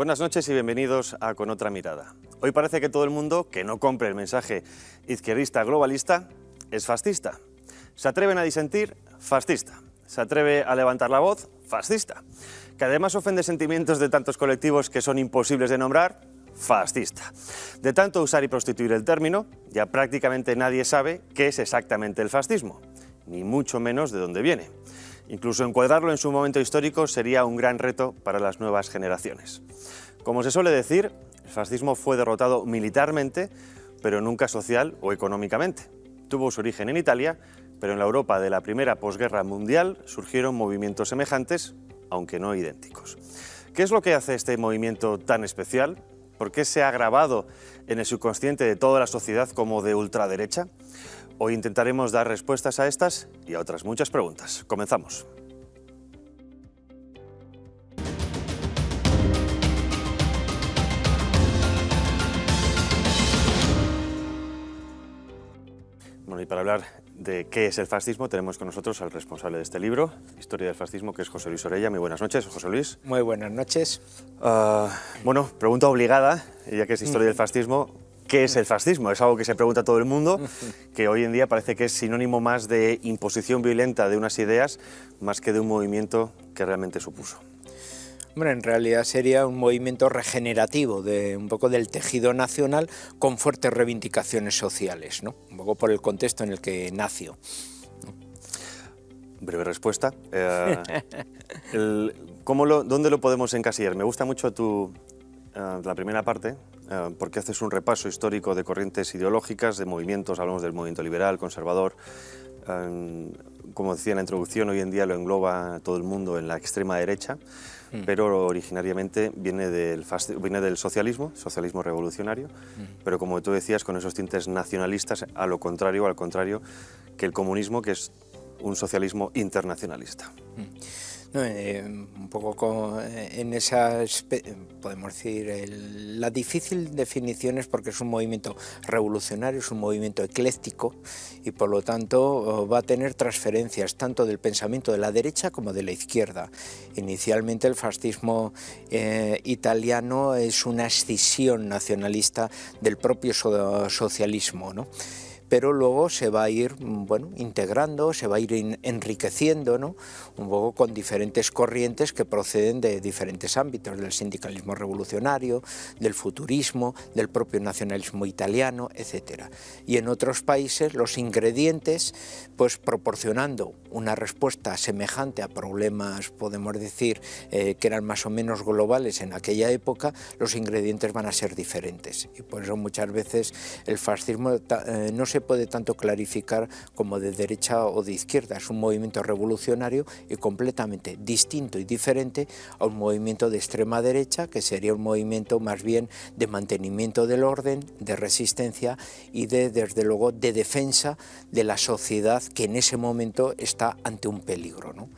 Buenas noches y bienvenidos a Con Otra Mirada. Hoy parece que todo el mundo que no compre el mensaje izquierdista globalista es fascista. Se atreven a disentir, fascista. Se atreve a levantar la voz, fascista. Que además ofende sentimientos de tantos colectivos que son imposibles de nombrar, fascista. De tanto usar y prostituir el término, ya prácticamente nadie sabe qué es exactamente el fascismo, ni mucho menos de dónde viene. Incluso encuadrarlo en su momento histórico sería un gran reto para las nuevas generaciones. Como se suele decir, el fascismo fue derrotado militarmente, pero nunca social o económicamente. Tuvo su origen en Italia, pero en la Europa de la primera posguerra mundial surgieron movimientos semejantes, aunque no idénticos. ¿Qué es lo que hace este movimiento tan especial? ¿Por qué se ha grabado en el subconsciente de toda la sociedad como de ultraderecha? Hoy intentaremos dar respuestas a estas y a otras muchas preguntas. Comenzamos. Bueno, y para hablar de qué es el fascismo tenemos con nosotros al responsable de este libro, Historia del fascismo, que es José Luis Orella. Muy buenas noches, José Luis. Muy buenas noches. Bueno, pregunta obligada, ya que es Historia del fascismo. ¿Qué es el fascismo? Es algo que se pregunta todo el mundo, que hoy en día parece que es sinónimo más de imposición violenta de unas ideas, más que de un movimiento que realmente supuso. Hombre, en realidad sería un movimiento regenerativo de un poco del tejido nacional con fuertes reivindicaciones sociales, ¿no? Un poco por el contexto en el que nació. Breve respuesta. ¿Dónde lo podemos encasillar? Me gusta mucho la primera parte, porque haces un repaso histórico de corrientes ideológicas, de movimientos, hablamos del movimiento liberal, conservador. Como decía en la introducción, hoy en día lo engloba a todo el mundo en la extrema derecha, pero originariamente viene del socialismo revolucionario, pero como tú decías, con esos tintes nacionalistas, al contrario que el comunismo, que es un socialismo internacionalista. No, un poco en esas, podemos decir, la difícil definición es porque es un movimiento revolucionario, es un movimiento ecléctico y por lo tanto va a tener transferencias tanto del pensamiento de la derecha como de la izquierda. Inicialmente el fascismo italiano es una escisión nacionalista del propio socialismo, ¿no? Pero luego se va a ir integrando, se va a ir enriqueciendo, ¿no? Un poco con diferentes corrientes que proceden de diferentes ámbitos, del sindicalismo revolucionario, del futurismo, del propio nacionalismo italiano, etc. Y en otros países los ingredientes, pues proporcionando una respuesta semejante a problemas, podemos decir, que eran más o menos globales en aquella época, los ingredientes van a ser diferentes. Y por eso muchas veces el fascismo no se puede tanto clarificar como de derecha o de izquierda. Es un movimiento revolucionario y completamente distinto y diferente a un movimiento de extrema derecha, que sería un movimiento más bien de mantenimiento del orden, de resistencia y desde luego de defensa de la sociedad que en ese momento está ante un peligro, ¿no?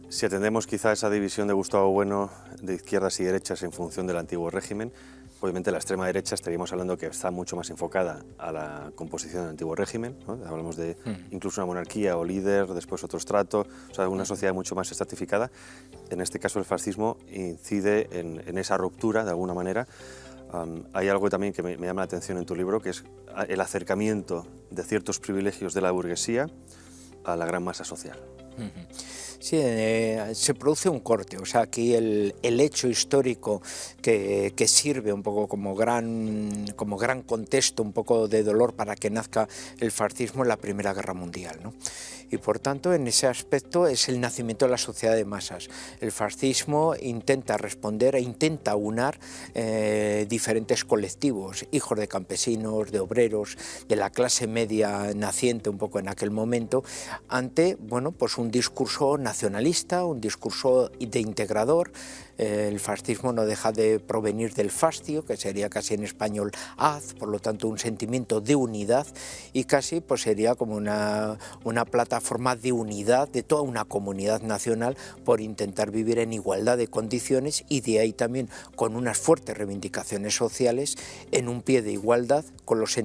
Si atendemos quizá a esa división de Gustavo Bueno de izquierdas y derechas en función del antiguo régimen, obviamente la extrema derecha estaríamos hablando que está mucho más enfocada a la composición del antiguo régimen, ¿no? Hablamos de incluso una monarquía o líder, después otro estrato, o sea, una sociedad mucho más estratificada. En este caso el fascismo incide en esa ruptura de alguna manera. Hay algo también que me llama la atención en tu libro, que es el acercamiento de ciertos privilegios de la burguesía a la gran masa social. Sí, se produce un corte, o sea, aquí el hecho histórico que sirve un poco como gran contexto, un poco de dolor para que nazca el fascismo en la Primera Guerra Mundial, ¿no? Y por tanto, en ese aspecto es el nacimiento de la sociedad de masas. El fascismo intenta responder e intenta unar diferentes colectivos, hijos de campesinos, de obreros, de la clase media naciente un poco en aquel momento, ante, pues un discurso nacionalista, un discurso de integrador. El fascismo no deja de provenir del fascio, que sería casi en español haz, por lo tanto un sentimiento de unidad, y casi pues sería como una plataforma de unidad de toda una comunidad nacional por intentar vivir en igualdad de condiciones, y de ahí también con unas fuertes reivindicaciones sociales en un pie de igualdad con los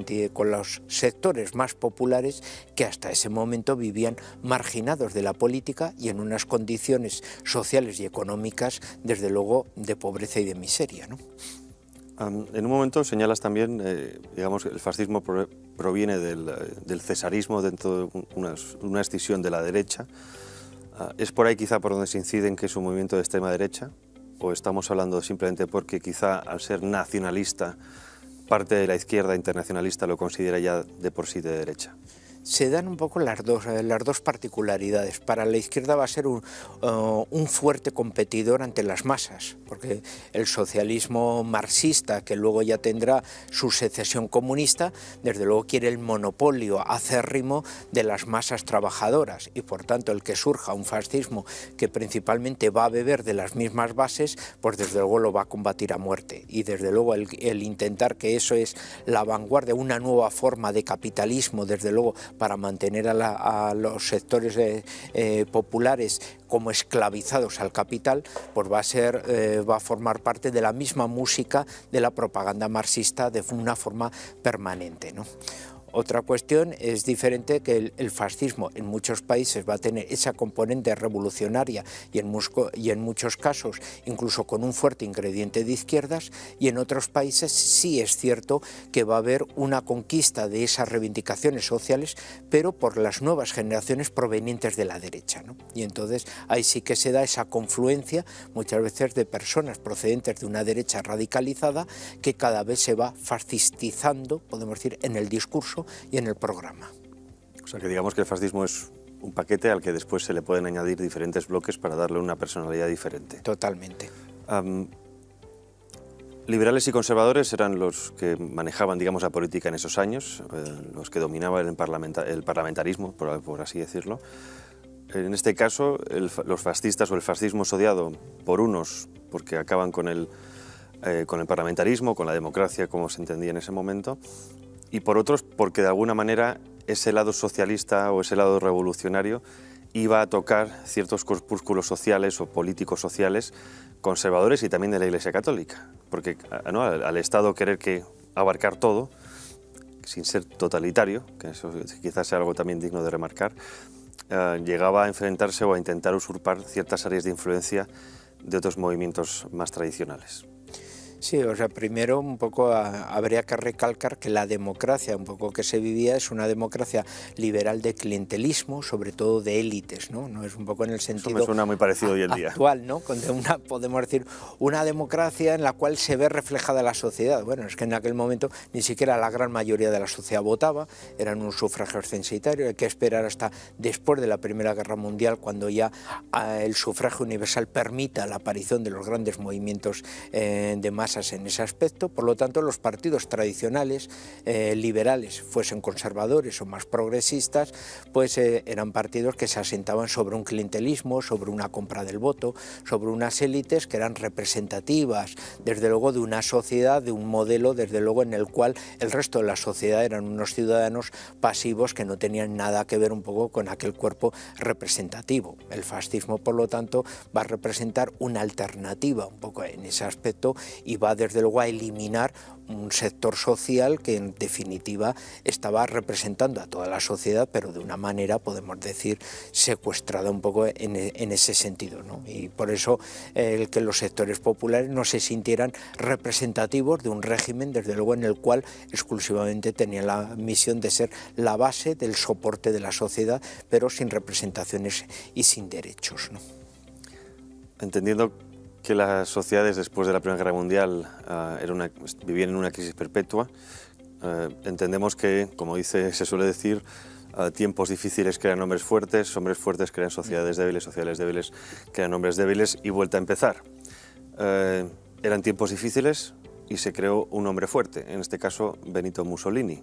sectores más populares que hasta ese momento vivían marginados de la política y en unas condiciones sociales y económicas desde desde luego, de pobreza y de miseria, ¿no? En un momento señalas también, digamos, que el fascismo proviene del cesarismo dentro de una escisión de la derecha. ¿Es por ahí quizá por donde se incide en que es un movimiento de extrema derecha? ¿O estamos hablando simplemente porque quizá al ser nacionalista, parte de la izquierda internacionalista lo considera ya de por sí de derecha? Se dan un poco las dos particularidades. Para la izquierda va a ser un fuerte competidor ante las masas, porque el socialismo marxista, que luego ya tendrá su secesión comunista, desde luego quiere el monopolio acérrimo de las masas trabajadoras, y por tanto el que surja un fascismo que principalmente va a beber de las mismas bases, pues desde luego lo va a combatir a muerte. Y desde luego el intentar que eso es la vanguardia, una nueva forma de capitalismo, desde luego para mantener a los sectores populares como esclavizados al capital, pues va a formar parte de la misma música de la propaganda marxista de una forma permanente, ¿no? Otra cuestión es diferente, que el fascismo en muchos países va a tener esa componente revolucionaria y en muchos casos incluso con un fuerte ingrediente de izquierdas, y en otros países sí es cierto que va a haber una conquista de esas reivindicaciones sociales, pero por las nuevas generaciones provenientes de la derecha, ¿no? Y entonces ahí sí que se da esa confluencia muchas veces de personas procedentes de una derecha radicalizada que cada vez se va fascistizando, podemos decir, en el discurso y en el programa. O sea que digamos que el fascismo es un paquete al que después se le pueden añadir diferentes bloques para darle una personalidad diferente. Totalmente. Liberales y conservadores eran los que manejaban, digamos, la política en esos años, los que dominaban el parlamentarismo, por así decirlo. En este caso, los fascistas o el fascismo es odiado por unos porque acaban con el parlamentarismo, con la democracia como se entendía en ese momento, y por otros porque de alguna manera ese lado socialista o ese lado revolucionario iba a tocar ciertos corpúsculos sociales o políticos sociales conservadores y también de la Iglesia Católica, porque ¿no? al Estado querer abarcar todo, sin ser totalitario, que eso quizás sea algo también digno de remarcar, llegaba a enfrentarse o a intentar usurpar ciertas áreas de influencia de otros movimientos más tradicionales. Sí, o sea, primero un poco habría que recalcar que la democracia un poco que se vivía es una democracia liberal de clientelismo, sobre todo de élites, ¿no? No es un poco en el sentido... Eso me suena muy parecido hoy en día. Actual, ¿no? Podemos decir, una democracia en la cual se ve reflejada la sociedad. Bueno, es que en aquel momento ni siquiera la gran mayoría de la sociedad votaba, eran un sufragio censitario, hay que esperar hasta después de la Primera Guerra Mundial, cuando ya el sufragio universal permita la aparición de los grandes movimientos de masa en ese aspecto. Por lo tanto, los partidos tradicionales liberales, fuesen conservadores o más progresistas, pues eran partidos que se asentaban sobre un clientelismo, sobre una compra del voto, sobre unas élites que eran representativas, desde luego, de una sociedad, de un modelo, desde luego, en el cual el resto de la sociedad eran unos ciudadanos pasivos que no tenían nada que ver un poco con aquel cuerpo representativo. El fascismo, por lo tanto, va a representar una alternativa un poco en ese aspecto y va desde luego a eliminar un sector social que en definitiva estaba representando a toda la sociedad, pero de una manera, podemos decir, secuestrada un poco en ese sentido, ¿no? Y por eso el que los sectores populares no se sintieran representativos de un régimen, desde luego, en el cual exclusivamente tenían la misión de ser la base del soporte de la sociedad, pero sin representaciones y sin derechos, ¿no? Entendiendo que las sociedades después de la Primera Guerra Mundial vivían en una crisis perpetua, entendemos que, como se suele decir, tiempos difíciles crean hombres fuertes crean sociedades débiles crean hombres débiles y vuelta a empezar. Eran tiempos difíciles y se creó un hombre fuerte, en este caso Benito Mussolini.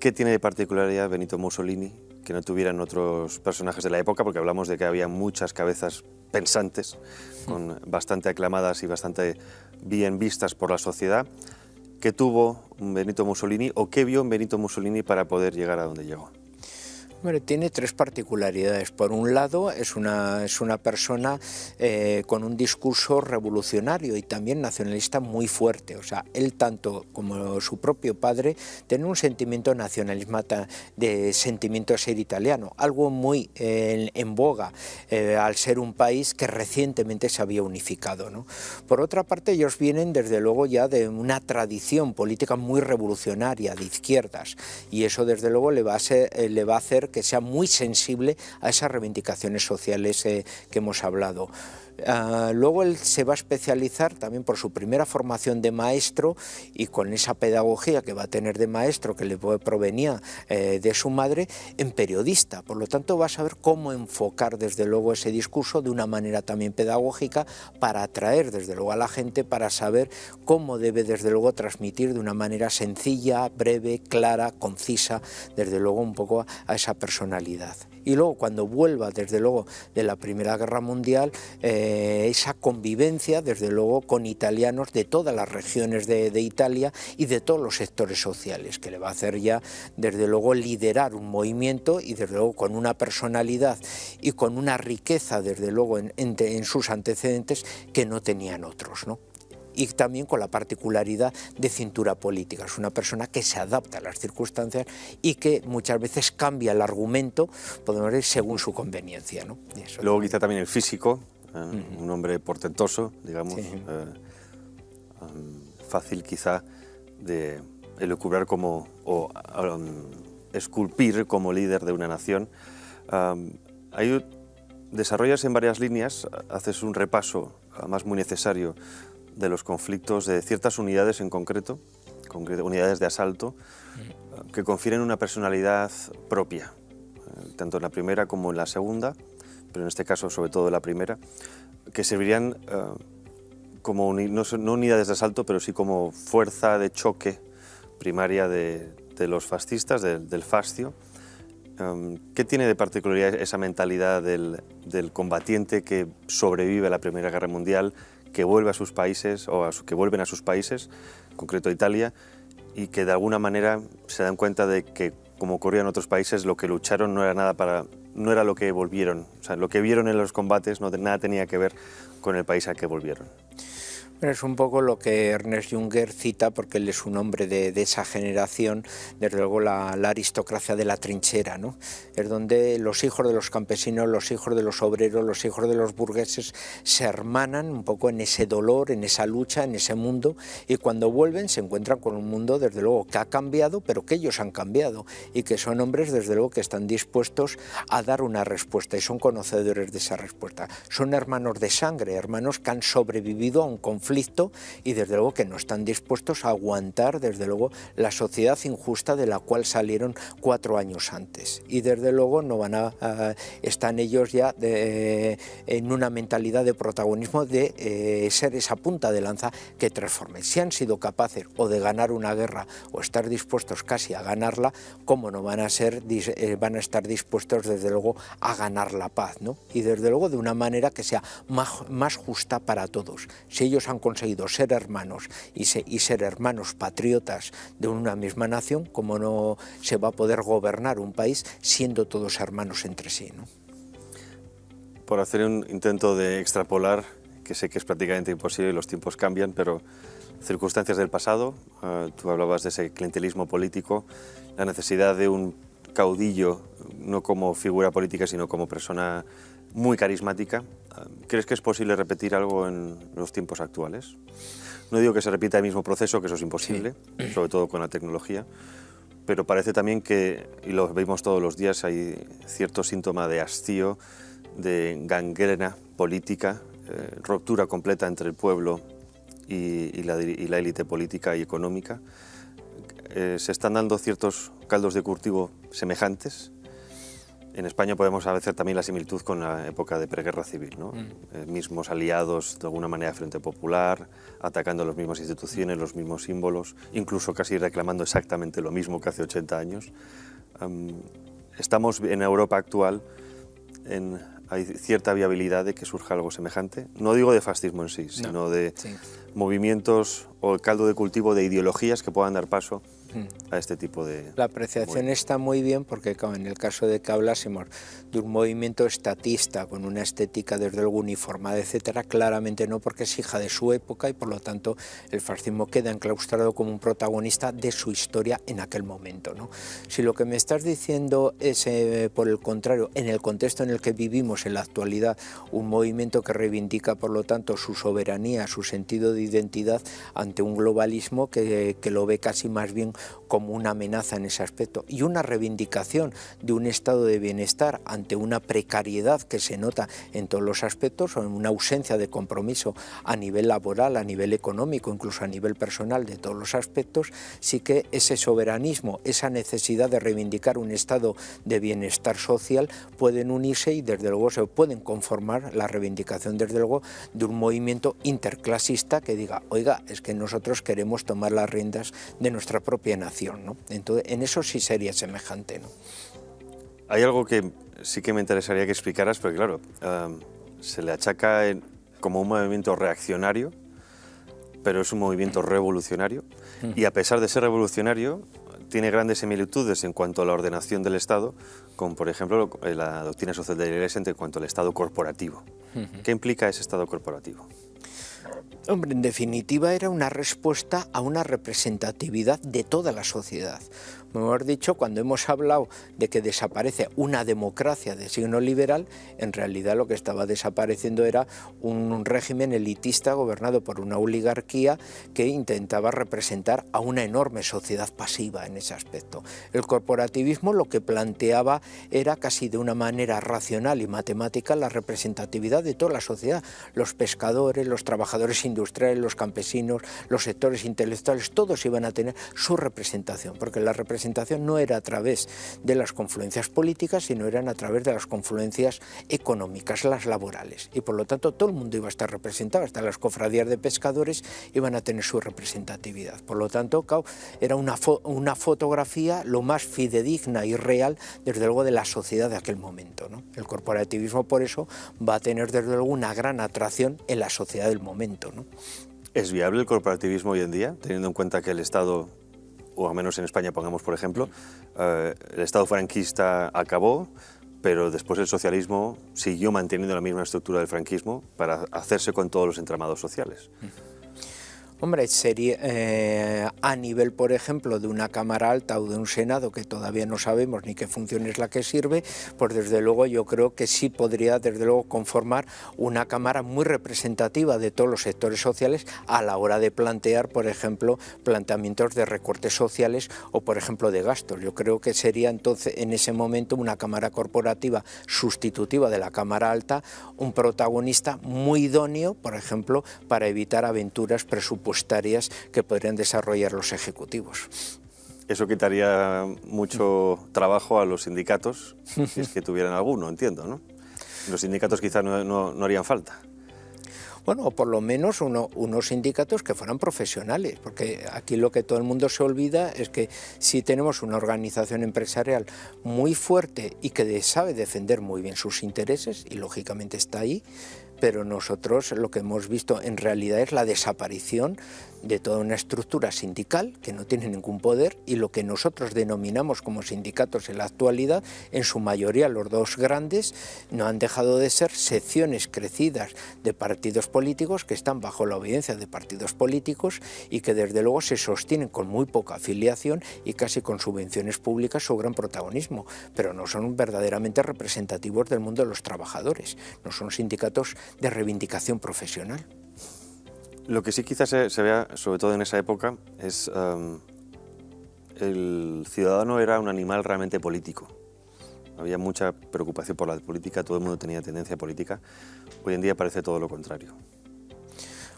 ¿Qué tiene de particularidad Benito Mussolini que no tuvieran otros personajes de la época? Porque hablamos de que había muchas cabezas pensantes, bastante aclamadas y bastante bien vistas por la sociedad. ¿Qué tuvo Benito Mussolini o qué vio en Benito Mussolini para poder llegar a donde llegó? Bueno, tiene tres particularidades. Por un lado, es una persona con un discurso revolucionario y también nacionalista muy fuerte. O sea, él tanto como su propio padre tiene un sentimiento nacionalismo de sentimiento de ser italiano, algo muy en boga al ser un país que recientemente se había unificado, ¿no? Por otra parte, ellos vienen desde luego ya de una tradición política muy revolucionaria de izquierdas y eso desde luego le va a hacer que sea muy sensible a esas reivindicaciones sociales que hemos hablado. Luego él se va a especializar también por su primera formación de maestro y con esa pedagogía que va a tener de maestro que le provenía de su madre en periodista. Por lo tanto va a saber cómo enfocar desde luego ese discurso de una manera también pedagógica para atraer desde luego a la gente, para saber cómo debe desde luego transmitir de una manera sencilla, breve, clara, concisa, desde luego un poco a esa personalidad. Y luego cuando vuelva desde luego de la Primera Guerra Mundial, esa convivencia desde luego con italianos de todas las regiones de Italia y de todos los sectores sociales, que le va a hacer ya desde luego liderar un movimiento y desde luego con una personalidad y con una riqueza desde luego en sus antecedentes que no tenían otros, ¿no? Y también con la particularidad de cintura política. Es una persona que se adapta a las circunstancias y que muchas veces cambia el argumento, podemos decir, según su conveniencia, ¿no? Luego quizá también el físico, un hombre portentoso, digamos, sí. Fácil quizá de elucubrar como, o esculpir como líder de una nación. Desarrollas en varias líneas, haces un repaso, además muy necesario, de los conflictos de ciertas unidades en concreto, unidades de asalto, que confieren una personalidad propia, tanto en la primera como en la segunda, pero en este caso sobre todo en la primera, que servirían como no unidades de asalto, pero sí como fuerza de choque primaria de los fascistas, del fascio. ¿Qué tiene de particularidad esa mentalidad del combatiente que sobrevive a la Primera Guerra Mundial, que vuelve a sus países, que vuelven a sus países, en concreto a Italia, y que de alguna manera se dan cuenta de que, como ocurría en otros países, lo que lucharon no era lo que volvieron, o sea, lo que vieron en los combates nada tenía que ver con el país al que volvieron? Es un poco lo que Ernest Junger cita, porque él es un hombre de esa generación, desde luego la aristocracia de la trinchera, ¿no? Es donde los hijos de los campesinos, los hijos de los obreros, los hijos de los burgueses se hermanan un poco en ese dolor, en esa lucha, en ese mundo, y cuando vuelven se encuentran con un mundo desde luego que ha cambiado, pero que ellos han cambiado, y que son hombres desde luego que están dispuestos a dar una respuesta y son conocedores de esa respuesta. Son hermanos de sangre, hermanos que han sobrevivido a un conflicto y desde luego que no están dispuestos a aguantar desde luego la sociedad injusta de la cual salieron 4 años antes, y desde luego no están ellos ya en una mentalidad de protagonismo de ser esa punta de lanza que transforme. Si han sido capaces o de ganar una guerra o estar dispuestos casi a ganarla, ¿cómo no van a estar dispuestos desde luego a ganar la paz, ¿no? Y desde luego de una manera que sea más justa para todos. Si ellos han conseguido ser hermanos y ser hermanos patriotas de una misma nación, ¿cómo no se va a poder gobernar un país siendo todos hermanos entre sí, ¿no? Por hacer un intento de extrapolar, que sé que es prácticamente imposible y los tiempos cambian, pero circunstancias del pasado, tú hablabas de ese clientelismo político, la necesidad de un caudillo, no como figura política, sino como persona muy carismática. ¿Crees que es posible repetir algo en los tiempos actuales? No digo que se repita el mismo proceso, que eso es imposible, sí, sobre todo con la tecnología, pero parece también que, y lo vemos todos los días, hay cierto síntoma de hastío, de gangrena política, ruptura completa entre el pueblo y la élite política y económica. Se están dando ciertos caldos de cultivo semejantes. En España podemos hacer también la similitud con la época de preguerra civil, ¿no? Mismos aliados, de alguna manera, Frente Popular, atacando las mismas instituciones, los mismos símbolos, incluso casi reclamando exactamente lo mismo que hace 80 años. Estamos en Europa actual, hay cierta viabilidad de que surja algo semejante. No digo de fascismo en sí, sino de movimientos o el caldo de cultivo de ideologías que puedan dar paso a este tipo de... La apreciación está muy bien porque en el caso de que hablásemos de un movimiento estatista con una estética desde luego uniformada, etcétera, claramente no, porque es hija de su época y por lo tanto el fascismo queda enclaustrado como un protagonista de su historia en aquel momento, ¿no? Si lo que me estás diciendo es, por el contrario, en el contexto en el que vivimos en la actualidad, un movimiento que reivindica por lo tanto su soberanía, su sentido de identidad ante un globalismo que lo ve casi más bien como una amenaza en ese aspecto, y una reivindicación de un estado de bienestar ante una precariedad que se nota en todos los aspectos, o en una ausencia de compromiso a nivel laboral, a nivel económico, incluso a nivel personal de todos los aspectos, sí que ese soberanismo, esa necesidad de reivindicar un estado de bienestar social pueden unirse y desde luego se pueden conformar la reivindicación desde luego de un movimiento interclasista que diga, oiga, es que nosotros queremos tomar las riendas de nuestra propia nación, ¿no? Entonces, en eso sí sería semejante, ¿no? Hay algo que sí que me interesaría que explicaras, porque claro, se le achaca como un movimiento reaccionario, pero es un movimiento revolucionario, y a pesar de ser revolucionario, tiene grandes similitudes en cuanto a la ordenación del Estado, como por ejemplo la doctrina social de la Iglesia en cuanto al Estado corporativo. ¿Qué implica ese Estado corporativo? Hombre, en definitiva era una respuesta a una representatividad de toda la sociedad. Mejor dicho, cuando hemos hablado de que desaparece una democracia de signo liberal, en realidad lo que estaba desapareciendo era un régimen elitista gobernado por una oligarquía que intentaba representar a una enorme sociedad pasiva en ese aspecto. El corporativismo lo que planteaba era casi de una manera racional y matemática la representatividad de toda la sociedad, los pescadores, los trabajadores industriales, los campesinos, los sectores intelectuales, todos iban a tener su representación, porque la representación no era a través de las confluencias políticas, sino eran a través de las confluencias económicas, las laborales, y por lo tanto todo el mundo iba a estar representado, hasta las cofradías de pescadores iban a tener su representatividad. Por lo tanto, era una fotografía lo más fidedigna y real, desde luego, de la sociedad de aquel momento, ¿no? El corporativismo, por eso, va a tener desde luego una gran atracción en la sociedad del momento, ¿no? ¿Es viable el corporativismo hoy en día, teniendo en cuenta que el Estado, o al menos en España, pongamos por ejemplo, el Estado franquista acabó, pero después el socialismo siguió manteniendo la misma estructura del franquismo para hacerse con todos los entramados sociales? Hombre, sería a nivel, por ejemplo, de una Cámara Alta o de un Senado, que todavía no sabemos ni qué función es la que sirve, pues desde luego yo creo que sí podría desde luego conformar una Cámara muy representativa de todos los sectores sociales a la hora de plantear, por ejemplo, planteamientos de recortes sociales o, por ejemplo, de gastos. Yo creo que sería entonces en ese momento una Cámara corporativa sustitutiva de la Cámara Alta, un protagonista muy idóneo, por ejemplo, para evitar aventuras presupuestarias que podrían desarrollar los ejecutivos. Eso quitaría mucho trabajo a los sindicatos, si es que tuvieran alguno, entiendo, ¿no? Los sindicatos quizás no harían falta. Bueno, o por lo menos unos sindicatos que fueran profesionales, porque aquí lo que todo el mundo se olvida es que si tenemos una organización empresarial muy fuerte y que sabe defender muy bien sus intereses, y lógicamente está ahí, pero nosotros lo que hemos visto en realidad es la desaparición de toda una estructura sindical que no tiene ningún poder, y lo que nosotros denominamos como sindicatos en la actualidad, en su mayoría los dos grandes, no han dejado de ser secciones crecidas de partidos políticos que están bajo la obediencia de partidos políticos y que desde luego se sostienen con muy poca afiliación y casi con subvenciones públicas su gran protagonismo, pero no son verdaderamente representativos del mundo de los trabajadores, no son sindicatos de reivindicación profesional. Lo que sí quizás se vea, sobre todo en esa época, es el ciudadano era un animal realmente político. Había mucha preocupación por la política, todo el mundo tenía tendencia política. Hoy en día parece todo lo contrario.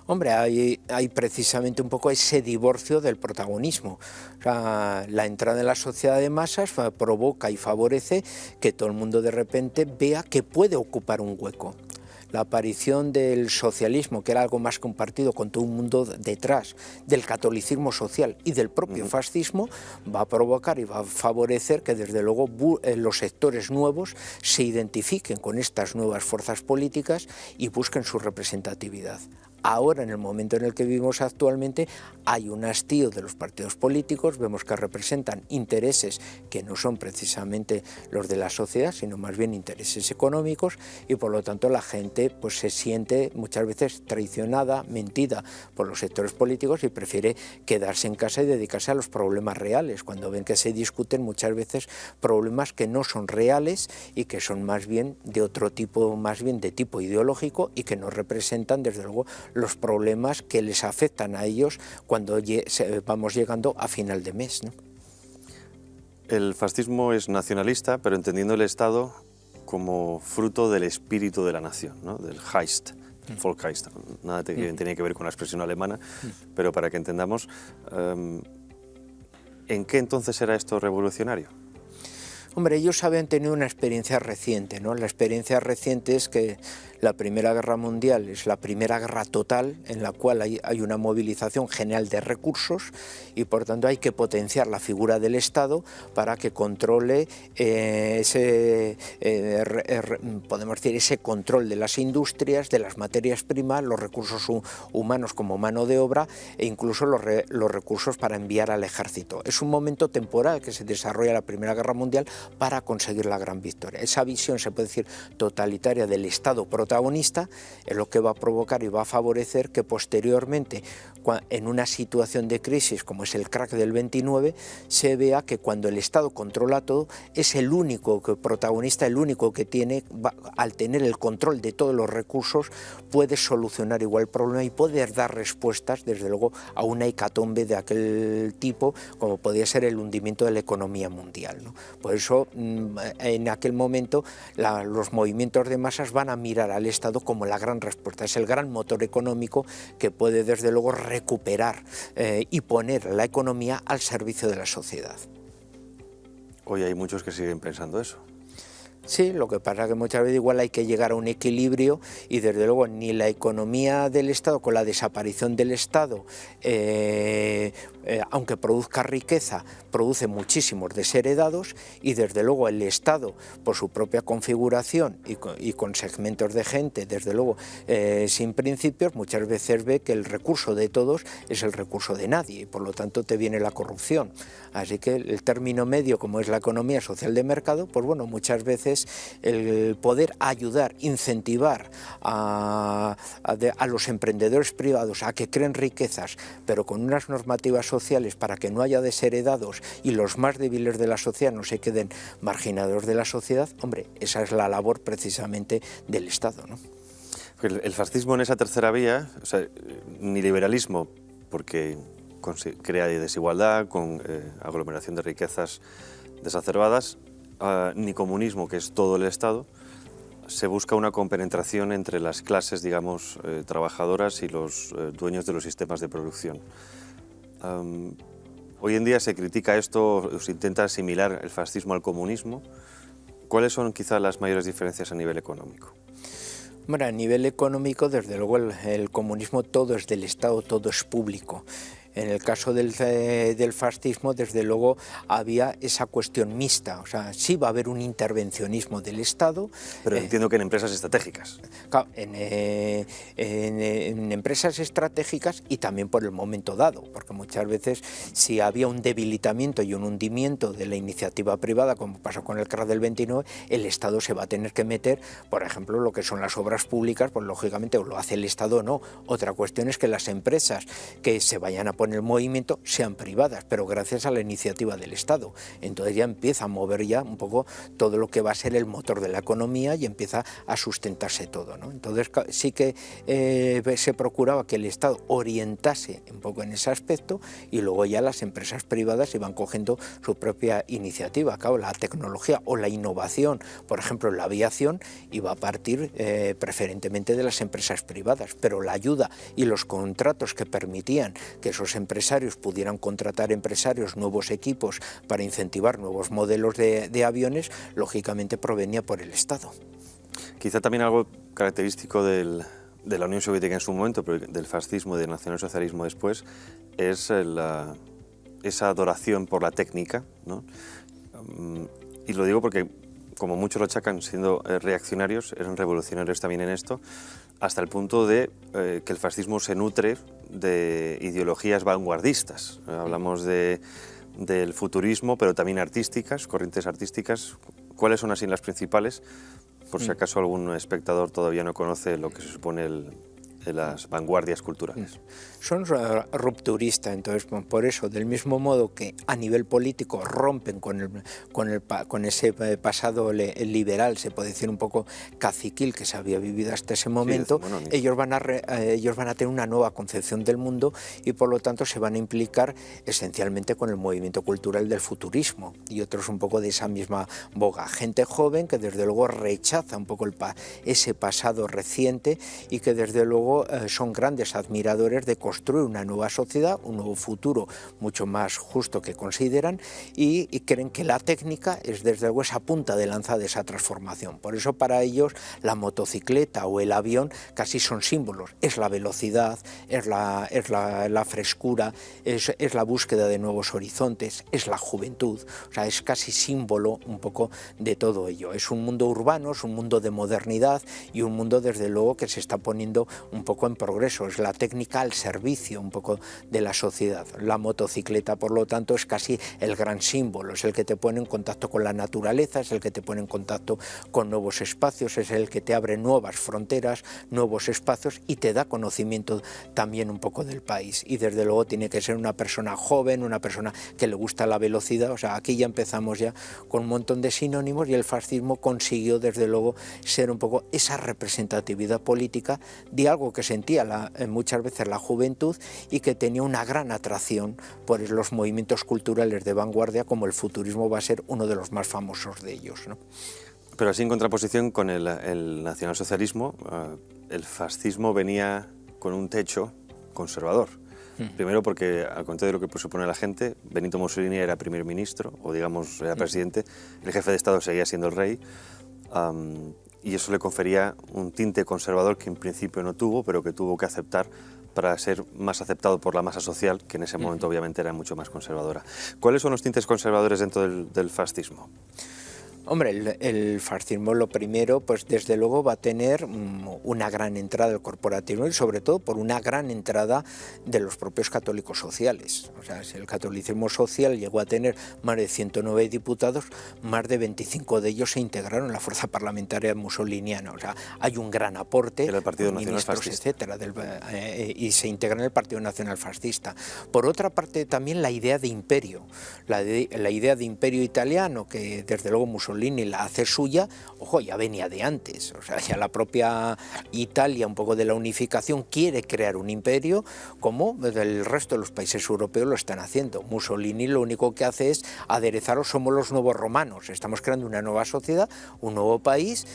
Hombre, hay precisamente un poco ese divorcio del protagonismo. O sea, la entrada en la sociedad de masas provoca y favorece que todo el mundo de repente vea que puede ocupar un hueco. La aparición del socialismo, que era algo más que un partido con todo un mundo detrás, del catolicismo social y del propio fascismo, va a provocar y va a favorecer que desde luego los sectores nuevos se identifiquen con estas nuevas fuerzas políticas y busquen su representatividad. Ahora, en el momento en el que vivimos actualmente, hay un hastío de los partidos políticos, vemos que representan intereses que no son precisamente los de la sociedad, sino más bien intereses económicos, y por lo tanto la gente pues se siente muchas veces traicionada, mentida por los sectores políticos y prefiere quedarse en casa y dedicarse a los problemas reales, cuando ven que se discuten muchas veces problemas que no son reales y que son más bien de otro tipo, más bien de tipo ideológico, y que no representan desde luego los problemas que les afectan a ellos cuando vamos llegando a final de mes, ¿no? El fascismo es nacionalista, pero entendiendo el Estado como fruto del espíritu de la nación, ¿no? Del Geist, Volksgeist. Nada tiene que ver con la expresión alemana, pero para que entendamos, ¿en qué entonces era esto revolucionario? Hombre, ellos habían tenido una experiencia reciente, ¿no? La experiencia reciente es que la Primera Guerra Mundial es la primera guerra total en la cual hay una movilización general de recursos y por tanto hay que potenciar la figura del Estado para que controle podemos decir, ese control de las industrias, de las materias primas, los recursos humanos como mano de obra e incluso los recursos para enviar al ejército. Es un momento temporal que se desarrolla la Primera Guerra Mundial para conseguir la gran victoria. Esa visión, se puede decir, totalitaria del Estado protagonista es lo que va a provocar y va a favorecer que posteriormente, en una situación de crisis como es el crack del 29, se vea que cuando el Estado controla todo, es el único protagonista, el único que tiene, al tener el control de todos los recursos, puede solucionar igual el problema y poder dar respuestas, desde luego, a una hecatombe de aquel tipo, como podía ser el hundimiento de la economía mundial, ¿no? Por eso, en aquel momento, los movimientos de masas van a mirar al Estado como la gran respuesta, es el gran motor económico que puede, desde luego, recuperar y poner la economía al servicio de la sociedad. Hoy hay muchos que siguen pensando eso. Sí, lo que pasa es que muchas veces igual hay que llegar a un equilibrio y desde luego ni la economía del Estado, con la desaparición del Estado, aunque produzca riqueza, produce muchísimos desheredados, y desde luego el Estado, por su propia configuración y con segmentos de gente, desde luego sin principios, muchas veces ve que el recurso de todos es el recurso de nadie y por lo tanto te viene la corrupción. Así que el término medio, como es la economía social de mercado, pues bueno, muchas veces el poder ayudar, incentivar a los emprendedores privados a que creen riquezas, pero con unas normativas sociales para que no haya desheredados y los más débiles de la sociedad no se queden marginados de la sociedad, hombre, esa es la labor precisamente del Estado, ¿no? El fascismo en esa tercera vía, o sea, ni liberalismo, porque crea desigualdad con aglomeración de riquezas desacerbadas, ni comunismo, que es todo el Estado, se busca una compenetración entre las clases, digamos, trabajadoras y los dueños de los sistemas de producción. Hoy en día se critica esto, se intenta asimilar el fascismo al comunismo. ¿Cuáles son quizá las mayores diferencias a nivel económico? Bueno, a nivel económico, desde luego, el comunismo todo es del Estado, todo es público. En el caso del fascismo, desde luego, había esa cuestión mixta, o sea, sí va a haber un intervencionismo del Estado. Pero entiendo que en empresas estratégicas. Claro, en empresas estratégicas y también por el momento dado, porque muchas veces si había un debilitamiento y un hundimiento de la iniciativa privada, como pasó con el crack del 29, el Estado se va a tener que meter, por ejemplo, lo que son las obras públicas, pues lógicamente o lo hace el Estado o no. Otra cuestión es que las empresas que se vayan a poner en movimiento sean privadas, pero gracias a la iniciativa del Estado. Entonces ya empieza a mover ya un poco todo lo que va a ser el motor de la economía y empieza a sustentarse todo, ¿no? Entonces sí que se procuraba que el Estado orientase un poco en ese aspecto y luego ya las empresas privadas iban cogiendo su propia iniciativa. Claro, la tecnología o la innovación, por ejemplo, en la aviación, iba a partir preferentemente de las empresas privadas, pero la ayuda y los contratos que permitían que esos empresarios pudieran contratar nuevos equipos para incentivar nuevos modelos de aviones, lógicamente provenía por el Estado. Quizá también algo característico de la Unión Soviética en su momento, pero del fascismo y del nacionalsocialismo después, es esa adoración por la técnica, ¿no? Y lo digo porque, como muchos lo achacan siendo reaccionarios, eran revolucionarios también en esto. hasta el punto de que el fascismo se nutre de ideologías vanguardistas. Hablamos del futurismo, pero también artísticas, corrientes artísticas. ¿Cuáles son así las principales? Por si acaso algún espectador todavía no conoce lo que se supone de las vanguardias culturales. Son rupturistas, entonces por eso, del mismo modo que a nivel político rompen con ese pasado liberal, se puede decir un poco caciquil que se había vivido hasta ese momento, sí, ellos van a tener una nueva concepción del mundo y por lo tanto se van a implicar esencialmente con el movimiento cultural del futurismo y otros un poco de esa misma boga. Gente joven que desde luego rechaza un poco ese pasado reciente y que desde luego son grandes admiradores de construir una nueva sociedad, un nuevo futuro mucho más justo que consideran y creen que la técnica es desde luego esa punta de lanza de esa transformación. Por eso para ellos la motocicleta o el avión casi son símbolos. Es la velocidad, es la frescura, es la búsqueda de nuevos horizontes, es la juventud. O sea, es casi símbolo un poco de todo ello. Es un mundo urbano, es un mundo de modernidad y un mundo desde luego que se está poniendo un poco en progreso. Es la técnica al servicio un poco de la sociedad. La motocicleta, por lo tanto, es casi el gran símbolo, es el que te pone en contacto con la naturaleza, es el que te pone en contacto con nuevos espacios, es el que te abre nuevas fronteras, nuevos espacios y te da conocimiento también un poco del país. Y desde luego tiene que ser una persona joven, una persona que le gusta la velocidad. O sea, aquí ya empezamos ya con un montón de sinónimos y el fascismo consiguió desde luego ser un poco esa representatividad política de algo que sentía muchas veces la juventud y que tenía una gran atracción por los movimientos culturales de vanguardia, como el futurismo va a ser uno de los más famosos de ellos, ¿no? Pero así en contraposición con el nacionalsocialismo, el fascismo venía con un techo conservador. Primero porque, al contrario de lo que supone la gente, Benito Mussolini era primer ministro, o digamos era presidente, el jefe de Estado seguía siendo el rey, y eso le confería un tinte conservador que en principio no tuvo, pero que tuvo que aceptar para ser más aceptado por la masa social, que en ese momento obviamente era mucho más conservadora. ¿Cuáles son los tintes conservadores dentro del fascismo? Hombre, el fascismo lo primero, pues desde luego va a tener una gran entrada del corporativismo y sobre todo por una gran entrada de los propios católicos sociales. O sea, si el catolicismo social llegó a tener más de 109 diputados, más de 25 de ellos se integraron en la fuerza parlamentaria mussoliniana. O sea, hay un gran aporte, era el Partido Nacional Fascista, etcétera, y se integra en el Partido Nacional Fascista. Por otra parte, también la idea de imperio, la idea de imperio italiano, que desde luego Mussolini la hace suya, ojo, ya venía de antes. O sea, ya la propia Italia, un poco de la unificación, quiere crear un imperio, como el resto de los países europeos lo están haciendo. Mussolini lo único que hace es aderezaros, somos los nuevos romanos, estamos creando una nueva sociedad, un nuevo país.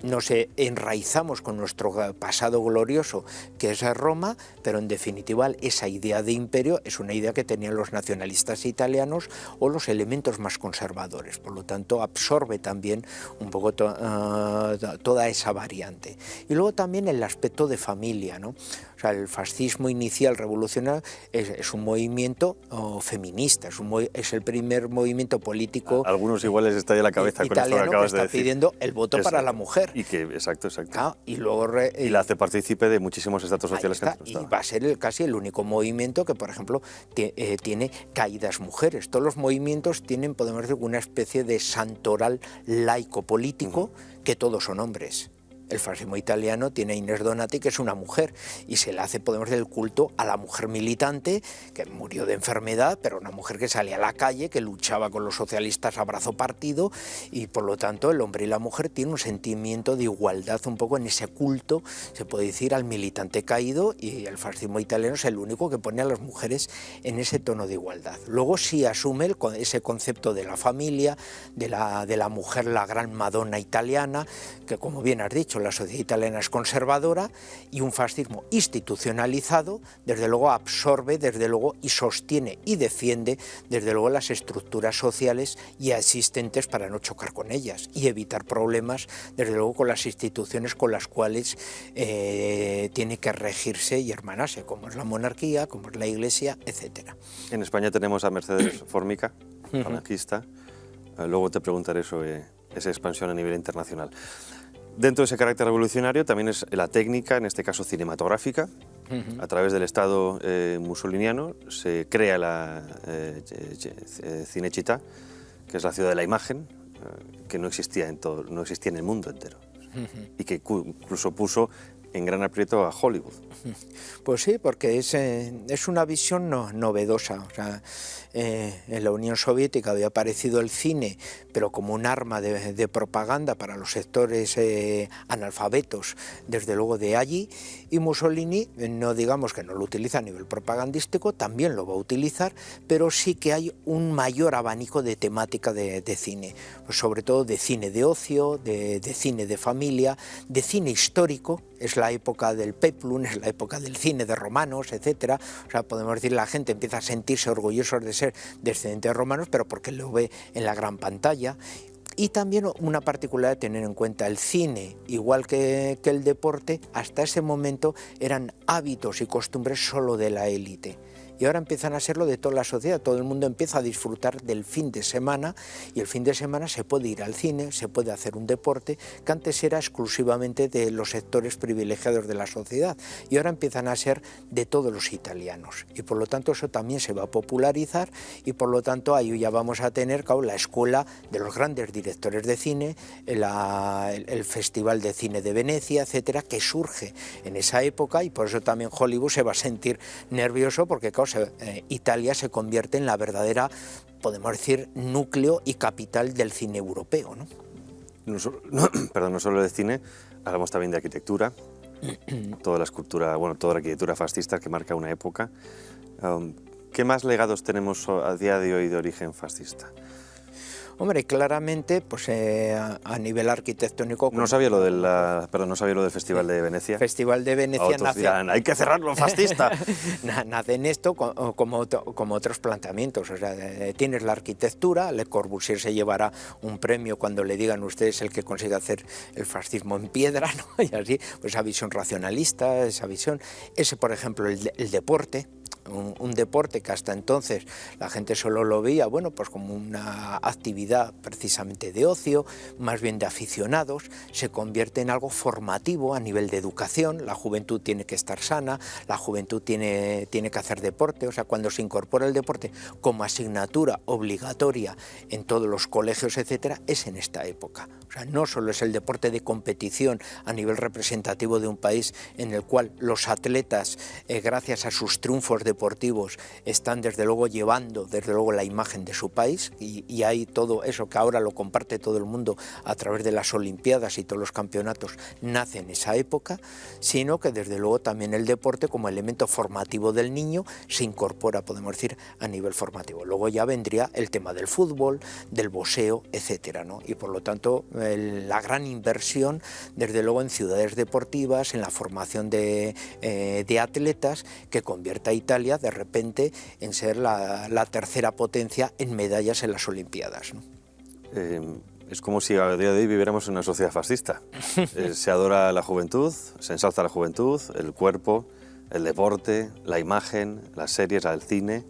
Nos enraizamos con nuestro pasado glorioso, que es Roma, pero en definitiva esa idea de imperio es una idea que tenían los nacionalistas italianos o los elementos más conservadores. Por lo tanto, absorbe también un poco toda esa variante. Y luego también el aspecto de familia, ¿no? O sea, el fascismo inicial revolucionario es un movimiento feminista, es el primer movimiento político. Algunos igual les estalla la cabeza con esto que acabas de decir. Está pidiendo el voto para la mujer. Y que, exacto. Claro, y luego y la hace partícipe de muchísimos estratos sociales que antes no estaban. Y va a ser casi el único movimiento que, por ejemplo, tiene caídas mujeres. Todos los movimientos tienen, podemos decir, una especie de santoral laico político, que todos son hombres. El fascismo italiano tiene a Inés Donati, que es una mujer, y se le hace, podemos decir, el culto a la mujer militante, que murió de enfermedad, pero una mujer que salía a la calle, que luchaba con los socialistas a brazo partido, y por lo tanto el hombre y la mujer tienen un sentimiento de igualdad un poco en ese culto, se puede decir, al militante caído, y el fascismo italiano es el único que pone a las mujeres en ese tono de igualdad. Luego sí asume ese concepto de la familia, de la mujer, la gran Madonna italiana, que como bien has dicho, la sociedad italiana es conservadora, y un fascismo institucionalizado, desde luego absorbe, desde luego, y sostiene y defiende, desde luego, las estructuras sociales ya existentes para no chocar con ellas y evitar problemas, desde luego, con las instituciones con las cuales tiene que regirse y hermanarse, como es la monarquía, como es la Iglesia, etc. En España tenemos a Mercedes Formica, anarquista. Luego te preguntaré sobre esa expansión a nivel internacional. Dentro de ese carácter revolucionario también es la técnica, en este caso cinematográfica. A través del Estado musoliniano se crea la Cinecittà, que es la ciudad de la imagen, que no existía en el mundo entero y que incluso puso en gran aprieto a Hollywood. Pues sí, porque es una visión novedosa. O sea, en la Unión Soviética había aparecido el cine, pero como un arma de propaganda para los sectores analfabetos, desde luego de allí, y Mussolini, no digamos que no lo utiliza a nivel propagandístico, también lo va a utilizar, pero sí que hay un mayor abanico de temática de cine, pues sobre todo de cine de ocio, de cine de familia, de cine histórico. Es la época del peplum, es la época del cine de romanos, etcétera. O sea, podemos decir, la gente empieza a sentirse orgullosos de ser descendientes de romanos, pero porque lo ve en la gran pantalla. Y también una particularidad de tener en cuenta: el cine, igual que el deporte, hasta ese momento eran hábitos y costumbres solo de la élite. Y ahora empiezan a serlo de toda la sociedad. Todo el mundo empieza a disfrutar del fin de semana, y el fin de semana se puede ir al cine, se puede hacer un deporte que antes era exclusivamente de los sectores privilegiados de la sociedad, y ahora empiezan a ser de todos los italianos, y por lo tanto eso también se va a popularizar, y por lo tanto ahí ya vamos a tener, claro, la escuela de los grandes directores de cine, el Festival de Cine de Venecia, etcétera, que surge en esa época, y por eso también Hollywood se va a sentir nervioso, porque claro, Italia se convierte en la verdadera, podemos decir, núcleo y capital del cine europeo, ¿no? No solo de cine, hablamos también de arquitectura, toda la escultura, bueno, toda la arquitectura fascista que marca una época. ¿Qué más legados tenemos a día de hoy de origen fascista? Hombre, claramente, pues a nivel arquitectónico... No sabía lo no sabía lo del Festival de Venecia. Festival de Venecia Otros nace... dirán, hay que cerrarlo, fascista. Nace en esto como otros planteamientos. O sea, tienes la arquitectura. Le Corbusier se llevará un premio cuando le digan ustedes el que consigue hacer el fascismo en piedra, ¿no? Y así, pues esa visión racionalista, esa visión... Ese, por ejemplo, el deporte. Un deporte que hasta entonces la gente solo lo veía, bueno, pues como una actividad precisamente de ocio, más bien de aficionados, se convierte en algo formativo a nivel de educación. La juventud tiene que estar sana, la juventud tiene que hacer deporte. O sea, cuando se incorpora el deporte como asignatura obligatoria en todos los colegios, etcétera, es en esta época. O sea, no solo es el deporte de competición a nivel representativo de un país en el cual los atletas, gracias a sus triunfos deportivos, están desde luego llevando la imagen de su país, y hay todo eso que ahora lo comparte todo el mundo a través de las Olimpiadas, y todos los campeonatos nace en esa época, sino que desde luego también el deporte como elemento formativo del niño se incorpora, podemos decir, a nivel formativo. Luego ya vendría el tema del fútbol, del boxeo, etcétera, ¿no? Y por lo tanto la gran inversión desde luego en ciudades deportivas, en la formación de atletas, que convierta a Italia de repente en ser la tercera potencia en medallas en las Olimpiadas, ¿no? Es como si a día de hoy viviéramos en una sociedad fascista. Se adora la juventud, se ensalza la juventud, el cuerpo, el deporte, la imagen, las series, el cine.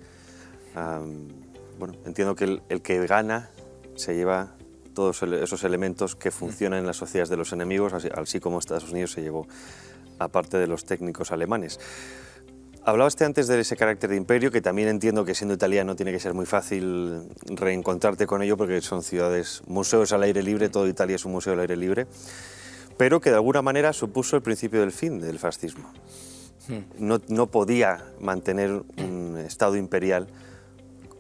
Bueno, entiendo que el que gana se lleva todos esos elementos que funcionan en las sociedades de los enemigos, así como Estados Unidos se llevó a parte de los técnicos alemanes. Hablabaste antes de ese carácter de imperio, que también entiendo que siendo italiano tiene que ser muy fácil reencontrarte con ello, porque son ciudades, museos al aire libre, toda Italia es un museo al aire libre, pero que de alguna manera supuso el principio del fin del fascismo. No podía mantener un Estado imperial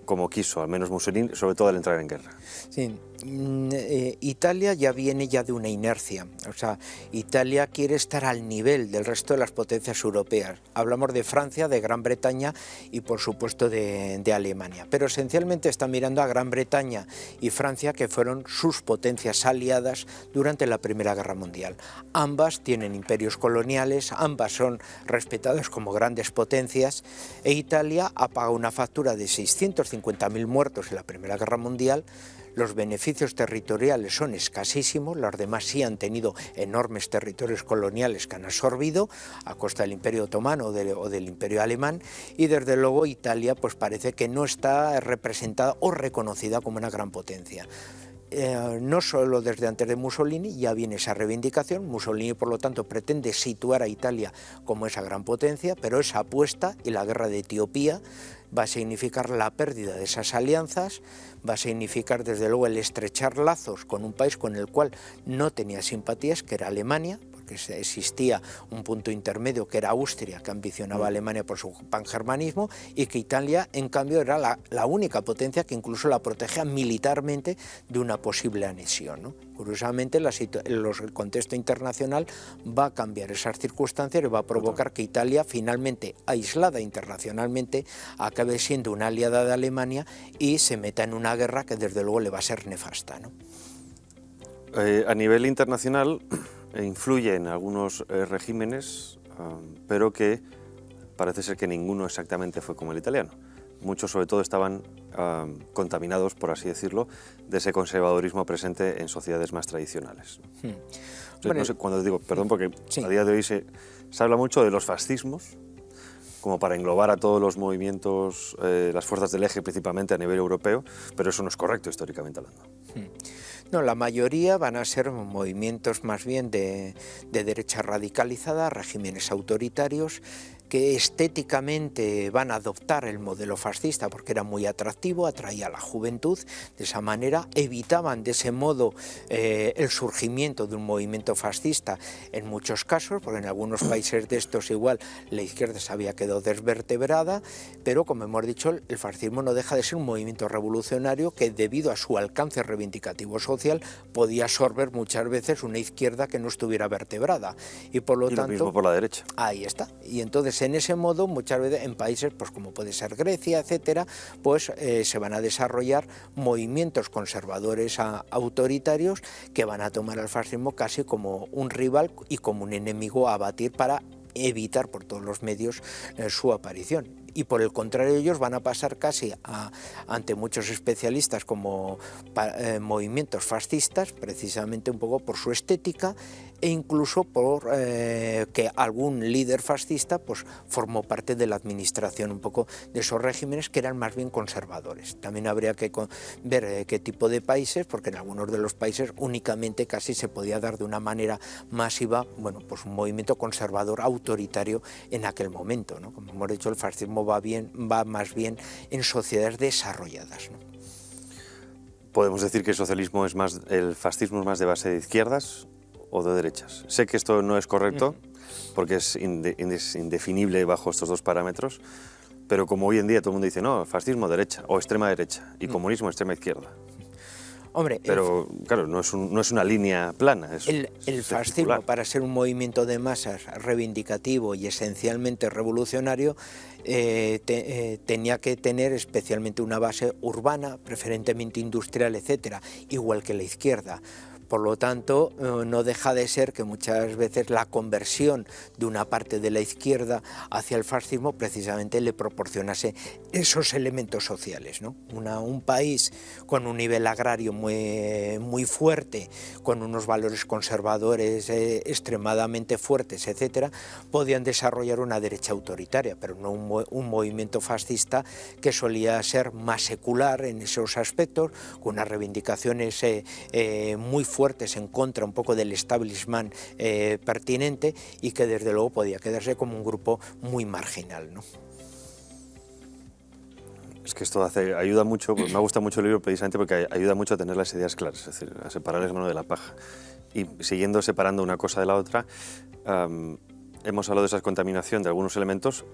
como quiso, al menos Mussolini, sobre todo al entrar en guerra. Sí. Italia ya viene de una inercia. O sea, Italia quiere estar al nivel del resto de las potencias europeas. Hablamos de Francia, de Gran Bretaña y por supuesto de Alemania, pero esencialmente está mirando a Gran Bretaña y Francia, que fueron sus potencias aliadas durante la Primera Guerra Mundial. Ambas tienen imperios coloniales, ambas son respetadas como grandes potencias, e Italia ha pagado una factura de 650.000 muertos en la Primera Guerra Mundial. Los beneficios territoriales son escasísimos, los demás sí han tenido enormes territorios coloniales que han absorbido a costa del Imperio Otomano o del Imperio Alemán, y desde luego Italia pues parece que no está representada o reconocida como una gran potencia. no solo desde antes de Mussolini ya viene esa reivindicación. Mussolini, por lo tanto, pretende situar a Italia como esa gran potencia, pero esa apuesta y la guerra de Etiopía va a significar la pérdida de esas alianzas, va a significar desde luego el estrechar lazos con un país con el cual no tenía simpatías, que era Alemania, porque existía un punto intermedio que era Austria, que ambicionaba a Alemania por su pangermanismo, y que Italia, en cambio, era la única potencia que incluso la protegía militarmente de una posible anexión, ¿no? Curiosamente, el contexto internacional va a cambiar esas circunstancias y va a provocar que Italia, finalmente aislada internacionalmente, acabe siendo una aliada de Alemania y se meta en una guerra que desde luego le va a ser nefasta, ¿no? A nivel internacional influye en algunos regímenes, pero que parece ser que ninguno exactamente fue como el italiano. Muchos, sobre todo, estaban contaminados, por así decirlo, de ese conservadurismo presente en sociedades más tradicionales. Entonces, no sé, cuando digo, perdón, porque sí, a día de hoy se habla mucho de los fascismos, como para englobar a todos los movimientos, las fuerzas del eje principalmente a nivel europeo, pero eso no es correcto históricamente hablando. No, la mayoría van a ser movimientos más bien de derecha radicalizada, regímenes autoritarios, que estéticamente van a adoptar el modelo fascista porque era muy atractivo, atraía a la juventud, de esa manera evitaban de ese modo el surgimiento de un movimiento fascista en muchos casos, porque en algunos países de estos igual la izquierda se había quedado desvertebrada, pero como hemos dicho, el fascismo no deja de ser un movimiento revolucionario que debido a su alcance reivindicativo social podía absorber muchas veces una izquierda que no estuviera vertebrada y por lo tanto... lo mismo por la derecha. Ahí está, y entonces en ese modo muchas veces en países pues como puede ser Grecia, etcétera, pues se van a desarrollar movimientos conservadores autoritarios que van a tomar al fascismo casi como un rival y como un enemigo a abatir para evitar por todos los medios su aparición. Y por el contrario, ellos van a pasar casi ante muchos especialistas como movimientos fascistas, precisamente un poco por su estética e incluso por que algún líder fascista pues, formó parte de la administración un poco de esos regímenes que eran más bien conservadores. También habría que ver qué tipo de países, porque en algunos de los países únicamente casi se podía dar de una manera masiva, bueno, pues un movimiento conservador autoritario en aquel momento, ¿no? Como hemos dicho, el fascismo va más bien en sociedades desarrolladas, ¿no? ¿Podemos decir que el fascismo es más de base de izquierdas o de derechas? Sé que esto no es correcto, porque es indefinible bajo estos dos parámetros, pero como hoy en día todo el mundo dice, no, fascismo derecha o extrema derecha y comunismo extrema izquierda. Hombre, pero claro, no es una línea plana. El fascismo, para ser un movimiento de masas reivindicativo y esencialmente revolucionario, tenía que tener especialmente una base urbana, preferentemente industrial, etcétera, igual que la izquierda. Por lo tanto, no deja de ser que muchas veces la conversión de una parte de la izquierda hacia el fascismo precisamente le proporcionase esos elementos sociales, ¿no? Un país con un nivel agrario muy fuerte, con unos valores conservadores extremadamente fuertes, etcétera, podían desarrollar una derecha autoritaria, pero no un movimiento fascista que solía ser más secular en esos aspectos, con unas reivindicaciones muy fuertes en contra un poco del establishment pertinente y que desde luego podía quedarse como un grupo muy marginal, ¿no? Es que esto ayuda mucho, pues me gusta mucho el libro precisamente porque ayuda mucho a tener las ideas claras, es decir, a separar el grano de la paja. Y separando una cosa de la otra, hemos hablado de esa contaminación de algunos elementos.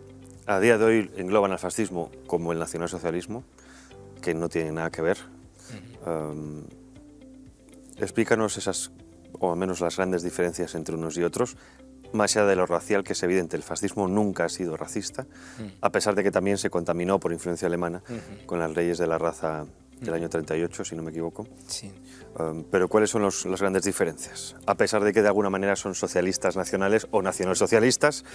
A día de hoy engloban al fascismo como el nacionalsocialismo, que no tiene nada que ver. Explícanos esas, o al menos las grandes diferencias entre unos y otros, más allá de lo racial, que es evidente, el fascismo nunca ha sido racista, a pesar de que también se contaminó por influencia alemana con las leyes de la raza del año 38, si no me equivoco. Sí. Pero ¿cuáles son las grandes diferencias? A pesar de que de alguna manera son socialistas nacionales o nacionalsocialistas,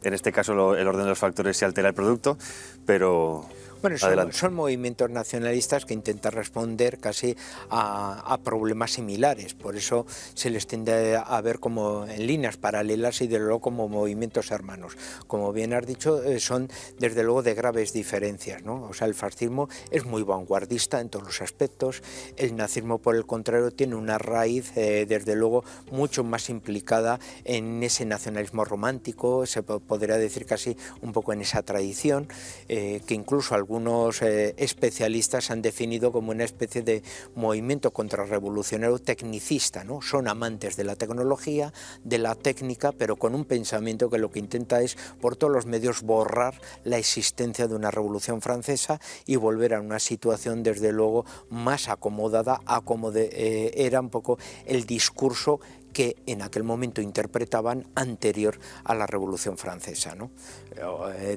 en este caso el orden de los factores se altera el producto, pero... Bueno, Adelante. son movimientos nacionalistas que intentan responder casi a problemas similares, por eso se les tiende a ver como en líneas paralelas y desde luego como movimientos hermanos. Como bien has dicho, son desde luego de graves diferencias, ¿no? O sea, el fascismo es muy vanguardista en todos los aspectos, el nazismo por el contrario tiene una raíz desde luego mucho más implicada en ese nacionalismo romántico, se podría decir casi un poco en esa tradición, que incluso algunos especialistas han definido como una especie de movimiento contrarrevolucionario tecnicista, ¿no? Son amantes de la tecnología, de la técnica, pero con un pensamiento que lo que intenta es por todos los medios borrar la existencia de una revolución francesa y volver a una situación desde luego más acomodada a como era un poco el discurso que en aquel momento interpretaban anterior a la Revolución Francesa, ¿no?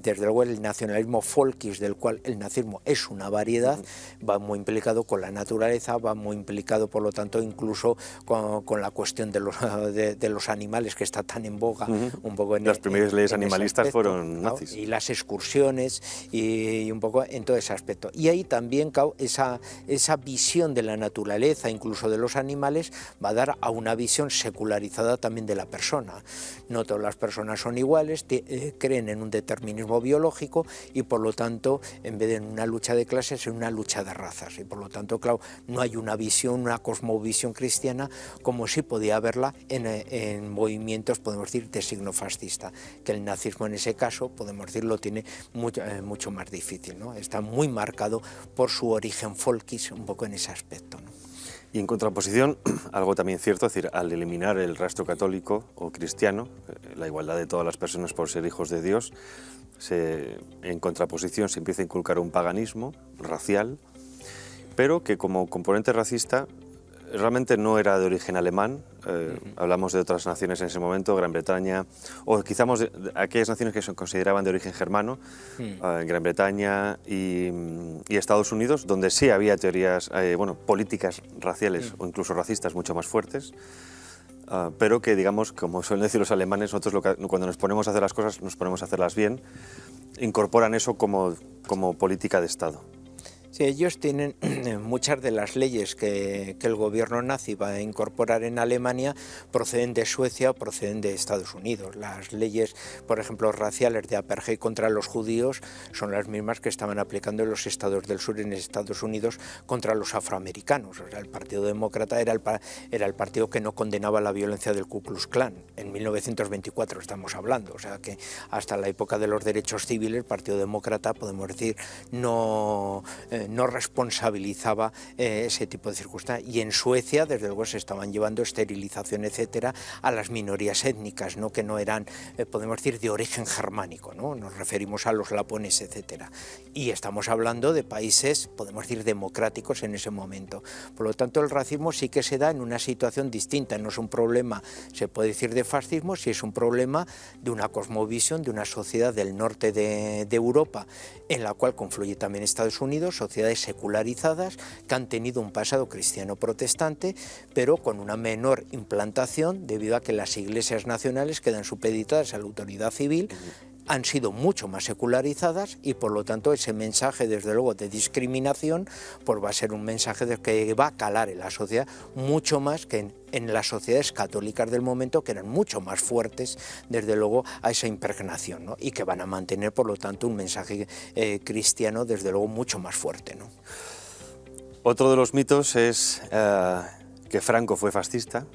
Desde luego el nacionalismo folkis, del cual el nazismo es una variedad, va muy implicado con la naturaleza, va muy implicado por lo tanto incluso con la cuestión de los animales que está tan en boga, un poco en las primeras leyes animalistas aspecto, fueron nazis. Y las excursiones y un poco en todo ese aspecto. Y ahí también, claro, esa visión de la naturaleza, incluso de los animales, va a dar a una visión secularizada también de la persona. No todas las personas son iguales, creen en un determinismo biológico y por lo tanto, en vez de en una lucha de clases, en una lucha de razas. Y por lo tanto, claro, no hay una visión, una cosmovisión cristiana como sí podía haberla en movimientos, podemos decir, de signo fascista, que el nazismo en ese caso, podemos decir, lo tiene mucho más difícil, ¿no? Está muy marcado por su origen folkis, un poco en ese aspecto, ¿no? Y en contraposición, algo también cierto, es decir, al eliminar el rastro católico o cristiano, la igualdad de todas las personas por ser hijos de Dios, en contraposición se empieza a inculcar un paganismo racial, pero que como componente racista realmente no era de origen alemán. Hablamos de otras naciones en ese momento, Gran Bretaña, o quizás de aquellas naciones que se consideraban de origen germano, Gran Bretaña y Estados Unidos, donde sí había teorías, políticas raciales o incluso racistas mucho más fuertes, pero que, digamos, como suelen decir los alemanes, nosotros cuando nos ponemos a hacer las cosas, nos ponemos a hacerlas bien, incorporan eso como política de Estado. Sí, ellos tienen muchas de las leyes que el gobierno nazi va a incorporar en Alemania proceden de Suecia o proceden de Estados Unidos. Las leyes, por ejemplo, raciales de apartheid contra los judíos son las mismas que estaban aplicando en los estados del sur en Estados Unidos contra los afroamericanos. O sea, el Partido Demócrata era el partido que no condenaba la violencia del Ku Klux Klan. En 1924 estamos hablando, o sea que hasta la época de los derechos civiles el Partido Demócrata, podemos decir, no responsabilizaba ese tipo de circunstancias. Y en Suecia, desde luego, se estaban llevando esterilización, etcétera, a las minorías étnicas, ¿no? Que no eran, podemos decir, de origen germánico, ¿no? Nos referimos a los lapones, etcétera. Y estamos hablando de países, podemos decir, democráticos en ese momento. Por lo tanto, el racismo sí que se da en una situación distinta. No es un problema, se puede decir, de fascismo, sí es un problema de una cosmovisión, de una sociedad del norte de Europa, en la cual confluye también Estados Unidos, sociedades secularizadas que han tenido un pasado cristiano protestante, pero con una menor implantación debido a que las iglesias nacionales quedan supeditadas a la autoridad civil, han sido mucho más secularizadas y por lo tanto ese mensaje, desde luego, de discriminación, pues va a ser un mensaje que va a calar en la sociedad mucho más que en las sociedades católicas del momento, que eran mucho más fuertes, desde luego, a esa impregnación, ¿no? Y que van a mantener, por lo tanto, un mensaje cristiano, desde luego, mucho más fuerte, ¿no? Otro de los mitos es que Franco fue fascista.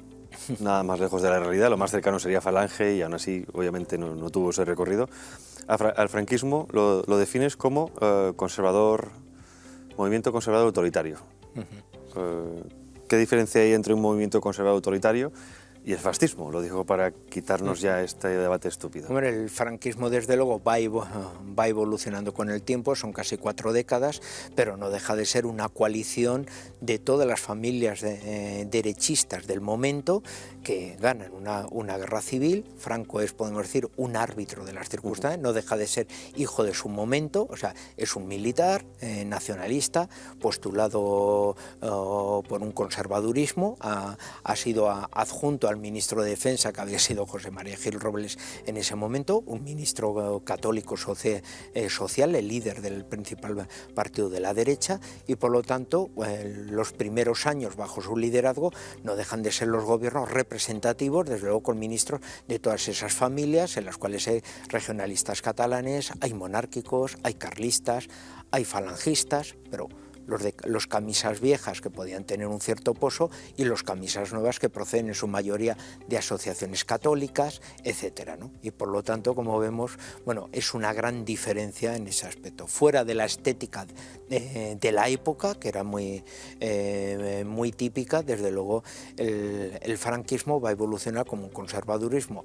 Nada más lejos de la realidad, lo más cercano sería Falange y aún así obviamente no tuvo ese recorrido. Al franquismo lo defines como movimiento conservador autoritario. ¿Qué diferencia hay entre un movimiento conservador autoritario y el fascismo? Lo digo para quitarnos ya este debate estúpido. Bueno, el franquismo desde luego va evolucionando con el tiempo, son casi 4 décadas, pero no deja de ser una coalición de todas las familias derechistas del momento que ganan una guerra civil. Franco es, podemos decir, un árbitro de las circunstancias, no deja de ser hijo de su momento, o sea, es un militar nacionalista, postulado por un conservadurismo, ha sido adjunto al al ministro de Defensa, que había sido José María Gil Robles en ese momento, un ministro católico social, el líder del principal partido de la derecha, y por lo tanto los primeros años bajo su liderazgo no dejan de ser los gobiernos representativos, desde luego con ministros de todas esas familias, en las cuales hay regionalistas catalanes, hay monárquicos, hay carlistas, hay falangistas, pero los camisas viejas, que podían tener un cierto pozo, y los camisas nuevas, que proceden en su mayoría de asociaciones católicas, etcétera, ¿no? Y por lo tanto, como vemos, bueno, es una gran diferencia en ese aspecto. Fuera de la estética de la época, que era muy típica, desde luego el franquismo va a evolucionar como un conservadurismo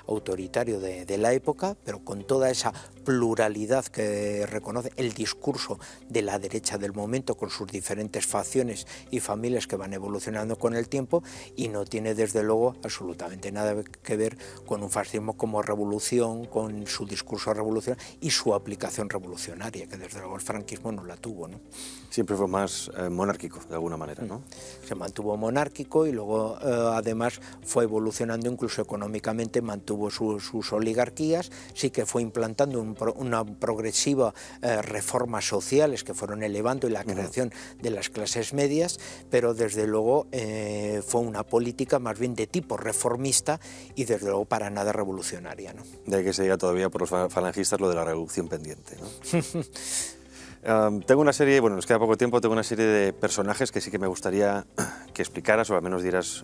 autoritario de la época, pero con toda esa pluralidad que reconoce el discurso de la derecha del momento, con sus diferentes facciones y familias que van evolucionando con el tiempo, y no tiene desde luego absolutamente nada que ver con un fascismo como revolución, con su discurso revolucionario y su aplicación revolucionaria, que desde luego el franquismo no la tuvo, ¿no? Siempre fue más monárquico, de alguna manera, ¿no? Se mantuvo monárquico y luego además fue evolucionando incluso económicamente, mantuvo sus oligarquías, sí que fue implantando una progresiva reformas sociales que fueron elevando y la creación de las clases medias, pero desde luego fue una política más bien de tipo reformista y desde luego para nada revolucionaria, ¿no? De ahí que se diga todavía por los falangistas lo de la revolución pendiente, ¿no? Tengo una serie, bueno, nos queda poco tiempo, tengo una serie de personajes que sí que me gustaría que explicaras, o al menos dieras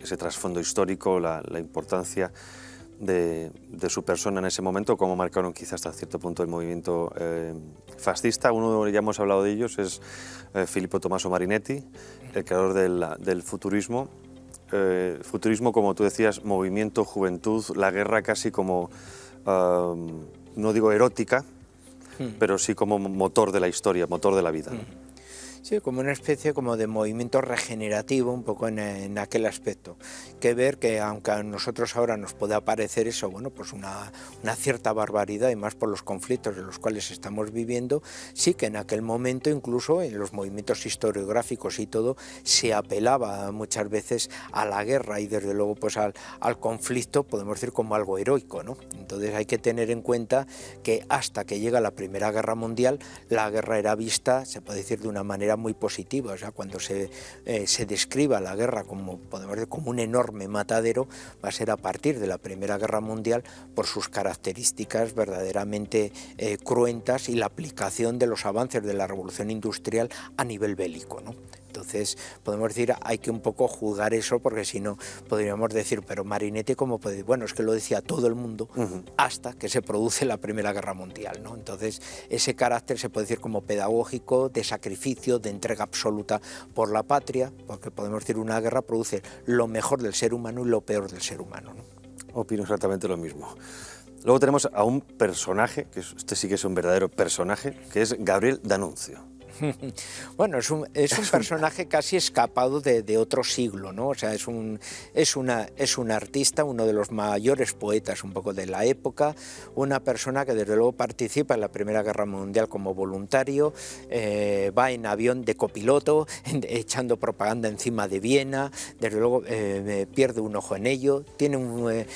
ese trasfondo histórico, la importancia de su persona en ese momento, cómo marcaron quizás hasta cierto punto el movimiento fascista. Uno, ya hemos hablado de ellos, es Filippo Tommaso Marinetti, el creador del futurismo. Futurismo, como tú decías, movimiento, juventud, la guerra casi como, no digo erótica, pero sí como motor de la historia, motor de la vida, ¿no? Sí, como una especie como de movimiento regenerativo un poco en aquel aspecto. Que ver que aunque a nosotros ahora nos pueda parecer eso, bueno, pues una cierta barbaridad, y más por los conflictos en los cuales estamos viviendo, sí que en aquel momento, incluso en los movimientos historiográficos y todo, se apelaba muchas veces a la guerra y desde luego pues al conflicto, podemos decir, como algo heroico, ¿no? Entonces hay que tener en cuenta que hasta que llega la Primera Guerra Mundial, la guerra era vista, se puede decir, de una manera muy positiva. O sea, cuando se describa la guerra como, podemos decir, como un enorme matadero, va a ser a partir de la Primera Guerra Mundial, por sus características verdaderamente cruentas y la aplicación de los avances de la revolución industrial a nivel bélico, ¿no? Entonces, podemos decir, hay que un poco juzgar eso, porque si no, podríamos decir, pero Marinetti, ¿cómo puede? Bueno, es que lo decía todo el mundo hasta que se produce la Primera Guerra Mundial, ¿no? Entonces, ese carácter se puede decir como pedagógico, de sacrificio, de entrega absoluta por la patria, porque podemos decir, una guerra produce lo mejor del ser humano y lo peor del ser humano, ¿no? Opino exactamente lo mismo. Luego tenemos a un personaje, que este sí que es un verdadero personaje, que es Gabriel D'Annunzio. Bueno, es un personaje casi escapado de otro siglo, ¿no? O sea, es un artista, uno de los mayores poetas un poco de la época, una persona que desde luego participa en la Primera Guerra Mundial como voluntario, va en avión de copiloto, echando propaganda encima de Viena, desde luego pierde un ojo en ello, tiene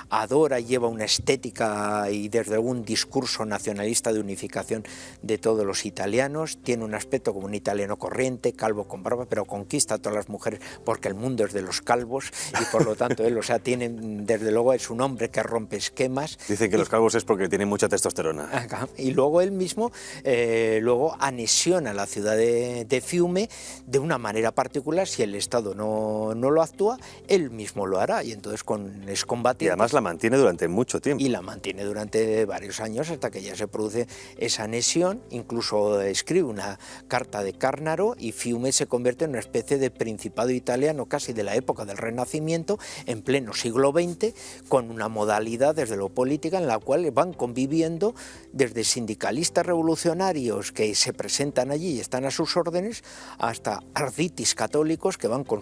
adora y lleva una estética y desde luego un discurso nacionalista de unificación de todos los italianos. Tiene un aspecto como un italiano corriente, calvo con barba, pero conquista a todas las mujeres porque el mundo es de los calvos y por lo tanto él, o sea, tiene, desde luego es un hombre que rompe esquemas. Dicen que los calvos es porque tienen mucha testosterona. Acá. Y luego él mismo luego anexiona la ciudad de Fiume de una manera particular. Si el Estado no lo actúa, él mismo lo hará, y entonces es combatiente. Y además la mantiene durante mucho tiempo. Y la mantiene durante varios años hasta que ya se produce esa anexión, incluso escribe una carta de Carnaro y Fiume se convierte en una especie de principado italiano casi de la época del Renacimiento, en pleno siglo XX, con una modalidad desde lo política en la cual van conviviendo desde sindicalistas revolucionarios que se presentan allí y están a sus órdenes, hasta arditis católicos que van con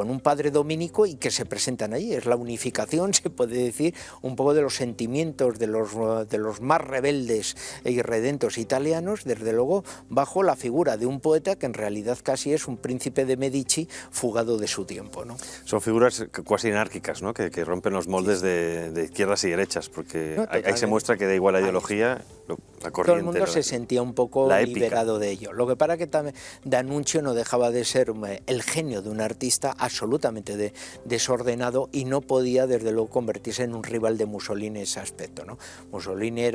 un padre dominico y que se presentan allí. Es la unificación, se puede decir, un poco de los sentimientos de los más rebeldes e irredentos italianos italianos, desde luego, bajo la figura de un poeta que en realidad casi es un príncipe de Medici fugado de su tiempo, ¿no? Son figuras cuasi anárquicas, ¿no? Que rompen los moldes de izquierdas y derechas, porque No, ahí se muestra que da igual la ideología, la corriente. Todo el mundo se sentía un poco liberado de ello. Lo que pasa que también D'Annunzio no dejaba de ser el genio de un artista absolutamente desordenado y no podía, desde luego, convertirse en un rival de Mussolini en ese aspecto, ¿no? Mussolini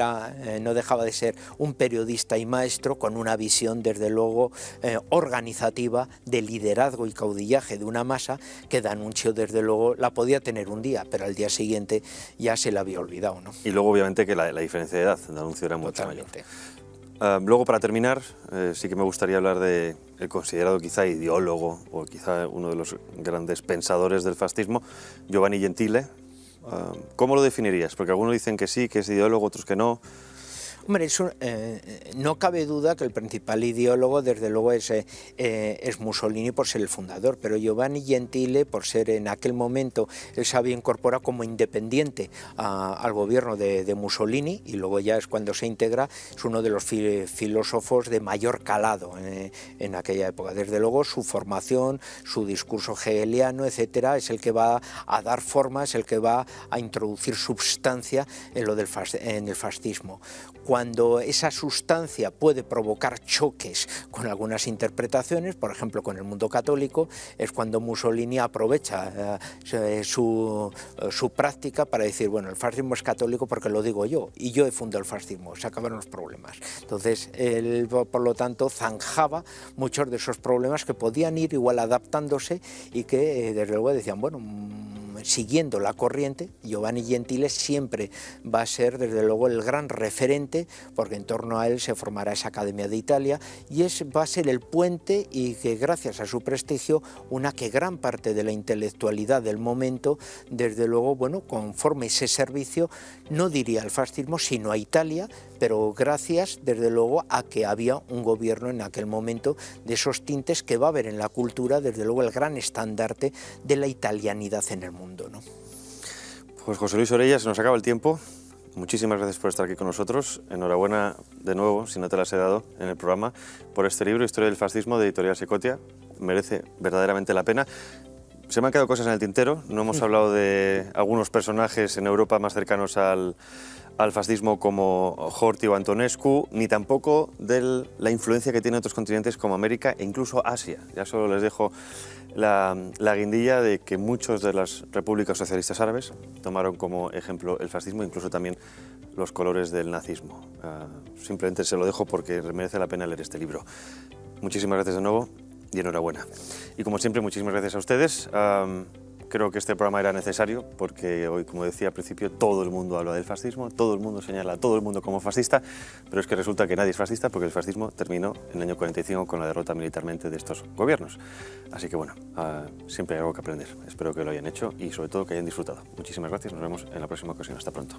no dejaba de ser un periodista y maestro con una visión, desde luego, organizativa de liderazgo y caudillaje de una masa que D'Annunzio, desde luego, la podía tener un día, pero al día siguiente ya se la había olvidado, ¿no? Y luego, obviamente, que la diferencia de edad, D'Annunzio era mucho mayor. Luego, para terminar, sí que me gustaría hablar del considerado quizá ideólogo o quizá uno de los grandes pensadores del fascismo, Giovanni Gentile. ¿Cómo lo definirías? Porque algunos dicen que sí, que es ideólogo, otros que no. Hombre, no cabe duda que el principal ideólogo, desde luego, es Mussolini por ser el fundador, pero Giovanni Gentile, por ser en aquel momento, él se había incorporado como independiente al gobierno de Mussolini, y luego ya es cuando se integra, es uno de los filósofos de mayor calado en aquella época. Desde luego, su formación, su discurso hegeliano, etcétera, es el que va a dar forma, es el que va a introducir substancia en el fascismo. Cuando esa sustancia puede provocar choques con algunas interpretaciones, por ejemplo con el mundo católico, es cuando Mussolini aprovecha su práctica para decir, bueno, el fascismo es católico porque lo digo yo, y yo he fundado el fascismo, se acabaron los problemas. Entonces, él, por lo tanto, zanjaba muchos de esos problemas que podían ir igual adaptándose y que, desde luego, decían, bueno, siguiendo la corriente, Giovanni Gentile siempre va a ser, desde luego, el gran referente, porque en torno a él se formará esa Academia de Italia y va a ser el puente y que, gracias a su prestigio, que gran parte de la intelectualidad del momento, desde luego, bueno, conforme ese servicio, no diría al fascismo, sino a Italia, pero gracias, desde luego, a que había un gobierno en aquel momento de esos tintes que va a haber en la cultura, desde luego, el gran estandarte de la italianidad en el mundo, ¿no? Pues José Luis Orella, se nos acaba el tiempo. Muchísimas gracias por estar aquí con nosotros. Enhorabuena de nuevo, si no te las he dado en el programa, por este libro, Historia del fascismo, de Editorial Secotia. Merece verdaderamente la pena. Se me han quedado cosas en el tintero. No hemos hablado de algunos personajes en Europa más cercanos al fascismo como Horthy o Antonescu, ni tampoco de la influencia que tiene otros continentes como América e incluso Asia. Ya solo les dejo la guindilla de que muchas de las repúblicas socialistas árabes tomaron como ejemplo el fascismo, incluso también los colores del nazismo. Simplemente se lo dejo porque merece la pena leer este libro. Muchísimas gracias de nuevo y enhorabuena. Y como siempre, muchísimas gracias a ustedes. Creo que este programa era necesario porque hoy, como decía al principio, todo el mundo habla del fascismo, todo el mundo señala a todo el mundo como fascista, pero es que resulta que nadie es fascista porque el fascismo terminó en el año 45 con la derrota militarmente de estos gobiernos. Así que bueno, siempre hay algo que aprender. Espero que lo hayan hecho y sobre todo que hayan disfrutado. Muchísimas gracias, nos vemos en la próxima ocasión. Hasta pronto.